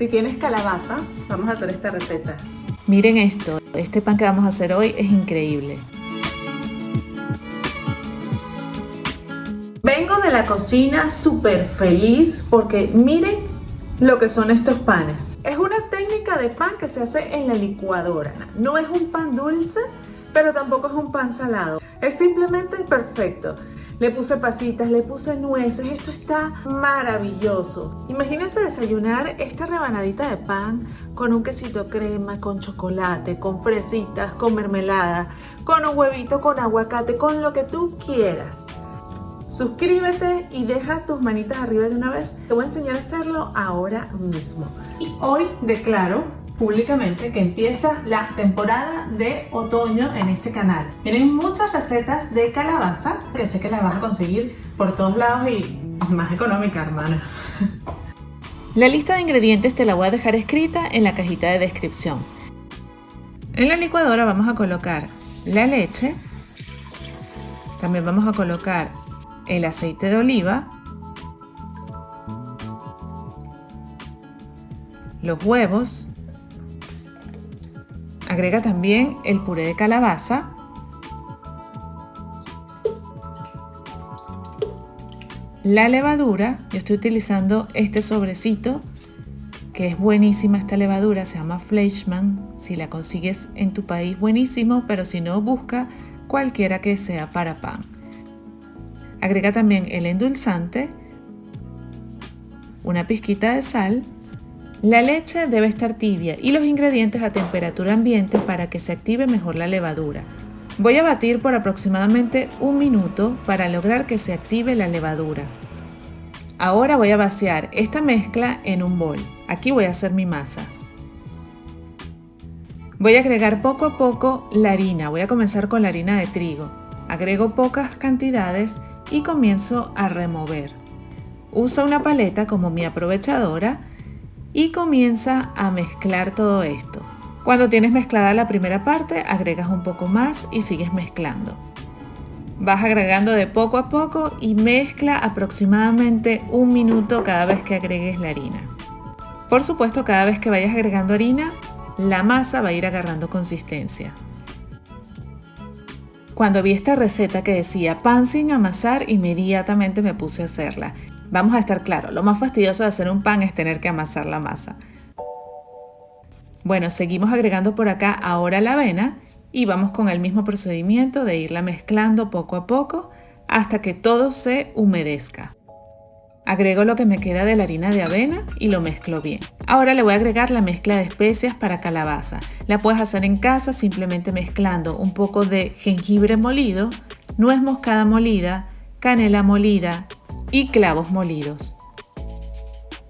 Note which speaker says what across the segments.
Speaker 1: Si tienes calabaza, vamos a hacer esta receta.
Speaker 2: Miren esto, este pan que vamos a hacer hoy es increíble.
Speaker 1: Vengo de la cocina súper feliz porque miren lo que son estos panes. Es una técnica de pan que se hace en la licuadora. No es un pan dulce, pero tampoco es un pan salado. Es simplemente perfecto. Le puse pasitas, le puse nueces, esto está maravilloso. Imagínense desayunar esta rebanadita de pan con un quesito crema, con chocolate, con fresitas, con mermelada, con un huevito, con aguacate, con lo que tú quieras. Suscríbete y deja tus manitas arriba de una vez. Te voy a enseñar a hacerlo ahora mismo. Y hoy declaro públicamente que empieza la temporada de otoño en este canal. Tienen muchas recetas de calabaza que sé que las vas a conseguir por todos lados y más económica, hermana.
Speaker 2: La lista de ingredientes te la voy a dejar escrita en la cajita de descripción. En la licuadora vamos a colocar la leche, también vamos a colocar el aceite de oliva, los huevos, agrega también el puré de calabaza, la levadura. Yo estoy utilizando este sobrecito que es buenísima esta levadura, se llama Fleischmann. Si la consigues en tu país, buenísimo, pero si no, busca cualquiera que sea para pan. Agrega también el endulzante, una pizquita de sal. La leche debe estar tibia y los ingredientes a temperatura ambiente para que se active mejor la levadura. Voy a batir por aproximadamente 1 minuto para lograr que se active la levadura. Ahora voy a vaciar esta mezcla en un bol. Aquí voy a hacer mi masa. Voy a agregar poco a poco la harina. Voy a comenzar con la harina de trigo. Agrego pocas cantidades y comienzo a remover. Usa una paleta como mi aprovechadora y comienza a mezclar todo esto. Cuando tienes mezclada la primera parte, agregas un poco más y sigues mezclando. Vas agregando de poco a poco y mezcla aproximadamente 1 minuto cada vez que agregues la harina. Por supuesto, cada vez que vayas agregando harina, la masa va a ir agarrando consistencia. Cuando vi esta receta que decía pan sin amasar, inmediatamente me puse a hacerla. Vamos a estar claros, lo más fastidioso de hacer un pan es tener que amasar la masa. Bueno, seguimos agregando por acá ahora la avena y vamos con el mismo procedimiento de irla mezclando poco a poco hasta que todo se humedezca. Agrego lo que me queda de la harina de avena y lo mezclo bien. Ahora le voy a agregar la mezcla de especias para calabaza. La puedes hacer en casa simplemente mezclando un poco de jengibre molido, nuez moscada molida, canela molida y clavos molidos.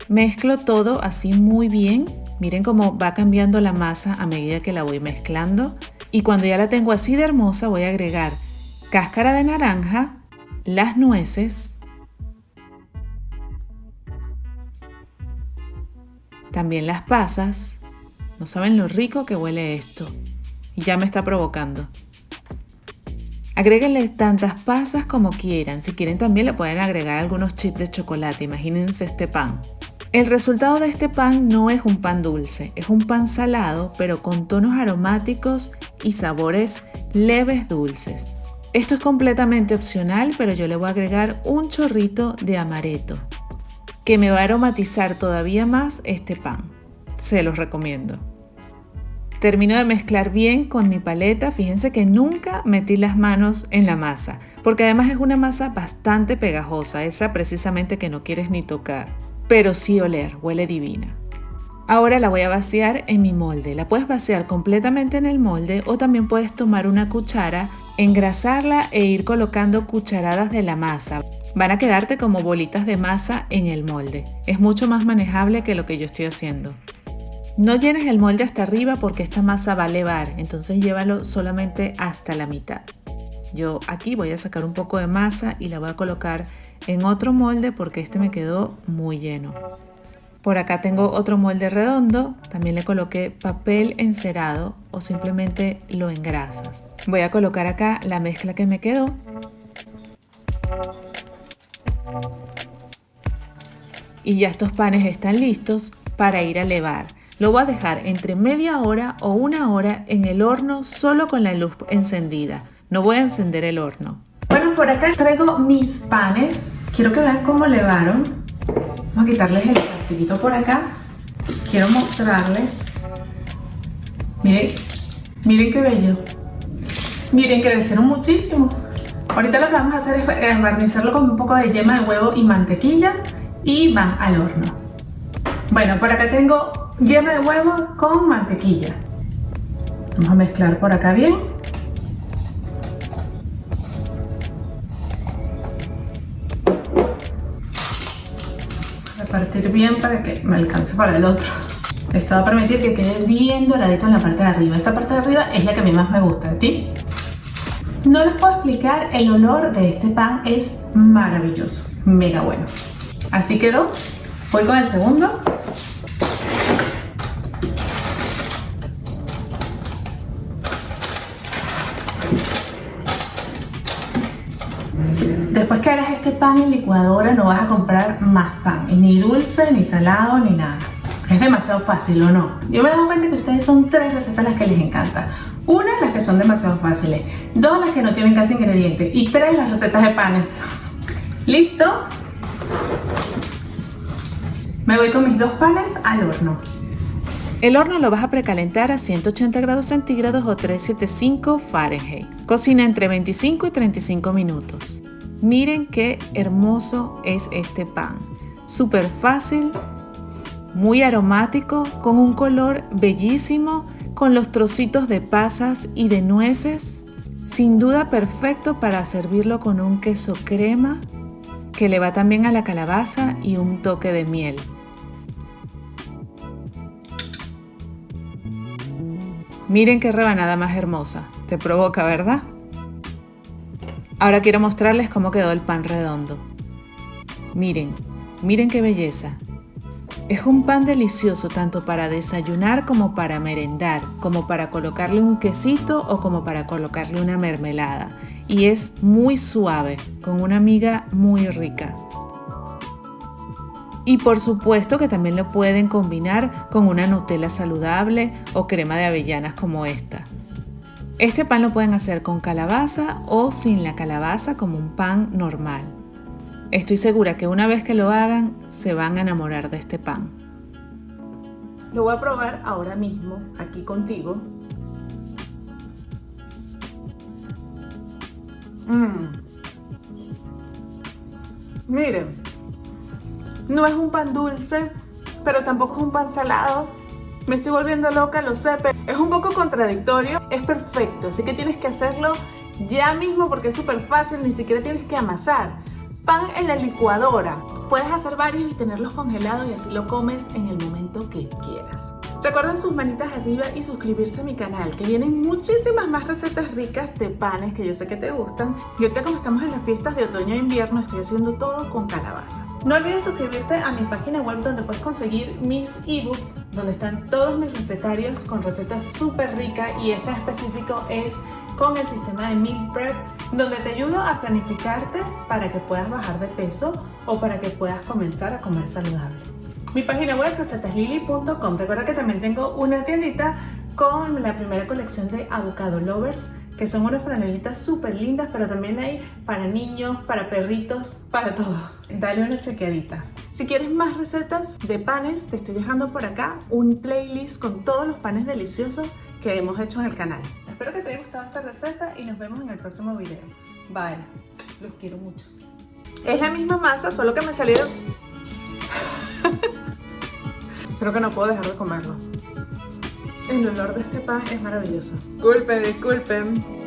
Speaker 2: Mezclo todo así muy bien. Miren cómo va cambiando la masa a medida que la voy mezclando. Y cuando ya la tengo así de hermosa, voy a agregar cáscara de naranja, las nueces, también las pasas. No saben lo rico que huele esto. Y ya me está provocando. Agréguenle tantas pasas como quieran. Si quieren también le pueden agregar algunos chips de chocolate. Imagínense este pan. El resultado de este pan no es un pan dulce, es un pan salado, pero con tonos aromáticos y sabores leves dulces. Esto es completamente opcional, pero yo le voy a agregar un chorrito de amaretto, que me va a aromatizar todavía más este pan. Se los recomiendo. Termino de mezclar bien con mi paleta. Fíjense que nunca metí las manos en la masa, porque además es una masa bastante pegajosa, esa precisamente que no quieres ni tocar, pero sí oler, huele divina. Ahora la voy a vaciar en mi molde. La puedes vaciar completamente en el molde o también puedes tomar una cuchara, engrasarla e ir colocando cucharadas de la masa. Van a quedarte como bolitas de masa en el molde. Es mucho más manejable que lo que yo estoy haciendo. No llenes el molde hasta arriba porque esta masa va a elevar, entonces llévalo solamente hasta la mitad. Yo aquí voy a sacar un poco de masa y la voy a colocar en otro molde porque este me quedó muy lleno. Por acá tengo otro molde redondo, también le coloqué papel encerado o simplemente lo engrasas. Voy a colocar acá la mezcla que me quedó. Y ya estos panes están listos. para ir a levar. Lo voy a dejar entre media hora o una hora en el horno solo con la luz encendida. No voy a encender el horno.
Speaker 1: Bueno, por acá traigo mis panes. Quiero que vean cómo levaron. Vamos a quitarles el plastiquito por acá. Quiero mostrarles. Miren, miren qué bello. Miren, crecieron muchísimo. Ahorita lo que vamos a hacer es barnizarlo con un poco de yema de huevo y mantequilla y van al horno. Bueno, por acá tengo yema de huevo con mantequilla. Vamos a mezclar por acá bien. Repartir bien para que me alcance para el otro. Esto va a permitir que quede bien doradito en la parte de arriba. Esa parte de arriba es la que a mí más me gusta. ¿A ti? No les puedo explicar, el olor de este pan es maravilloso, mega bueno. Así quedó. Voy con el segundo. Después que hagas este pan en licuadora no vas a comprar más pan, ni dulce, ni salado, ni nada. Es demasiado fácil, ¿o no? Yo me he dado cuenta que ustedes son 3 recetas las que les encanta. 1, las que son demasiado fáciles. 2, las que no tienen casi ingredientes. Y 3, las recetas de panes. ¿Listo? Me voy con mis 2 panes al horno.
Speaker 2: El horno lo vas a precalentar a 180 grados centígrados o 375 Fahrenheit. Cocina entre 25 y 35 minutos. Miren qué hermoso es este pan. Súper fácil, muy aromático, con un color bellísimo, con los trocitos de pasas y de nueces. Sin duda perfecto para servirlo con un queso crema que le va también a la calabaza y un toque de miel. Miren qué rebanada más hermosa. Te provoca, ¿verdad? Ahora quiero mostrarles cómo quedó el pan redondo. Miren, miren qué belleza. Es un pan delicioso tanto para desayunar como para merendar, como para colocarle un quesito o como para colocarle una mermelada. Y es muy suave, con una miga muy rica. Y por supuesto que también lo pueden combinar con una Nutella saludable o crema de avellanas como esta. Este pan lo pueden hacer con calabaza o sin la calabaza como un pan normal. Estoy segura que una vez que lo hagan, se van a enamorar de este pan.
Speaker 1: Lo voy a probar ahora mismo, aquí contigo. Miren, no es un pan dulce, pero tampoco es un pan salado. Me estoy volviendo loca, lo sé, pero es un poco contradictorio. Es perfecto, así que tienes que hacerlo ya mismo porque es súper fácil, ni siquiera tienes que amasar. Pan en la licuadora. Puedes hacer varios y tenerlos congelados y así lo comes en el momento que quieras. Recuerden sus manitas arriba y suscribirse a mi canal, que vienen muchísimas más recetas ricas de panes que yo sé que te gustan. Y ahorita como estamos en las fiestas de otoño e invierno, estoy haciendo todo con calabaza. No olvides suscribirte a mi página web donde puedes conseguir mis ebooks, donde están todos mis recetarios con recetas súper ricas y este en específico es con el sistema de Meal Prep, donde te ayudo a planificarte para que puedas bajar de peso o para que puedas comenzar a comer saludable. Mi página web recetaslily.com. Recuerda que también tengo una tiendita con la primera colección de Avocado Lovers, que son unas franelitas súper lindas, pero también hay para niños, para perritos, para todo. Dale una chequeadita. Si quieres más recetas de panes, te estoy dejando por acá un playlist con todos los panes deliciosos que hemos hecho en el canal. Espero que te haya gustado esta receta y nos vemos en el próximo video. Bye. Los quiero mucho. Es la misma masa, solo que me salieron... Creo que no puedo dejar de comerlo. El olor de este pan es maravilloso. Disculpen.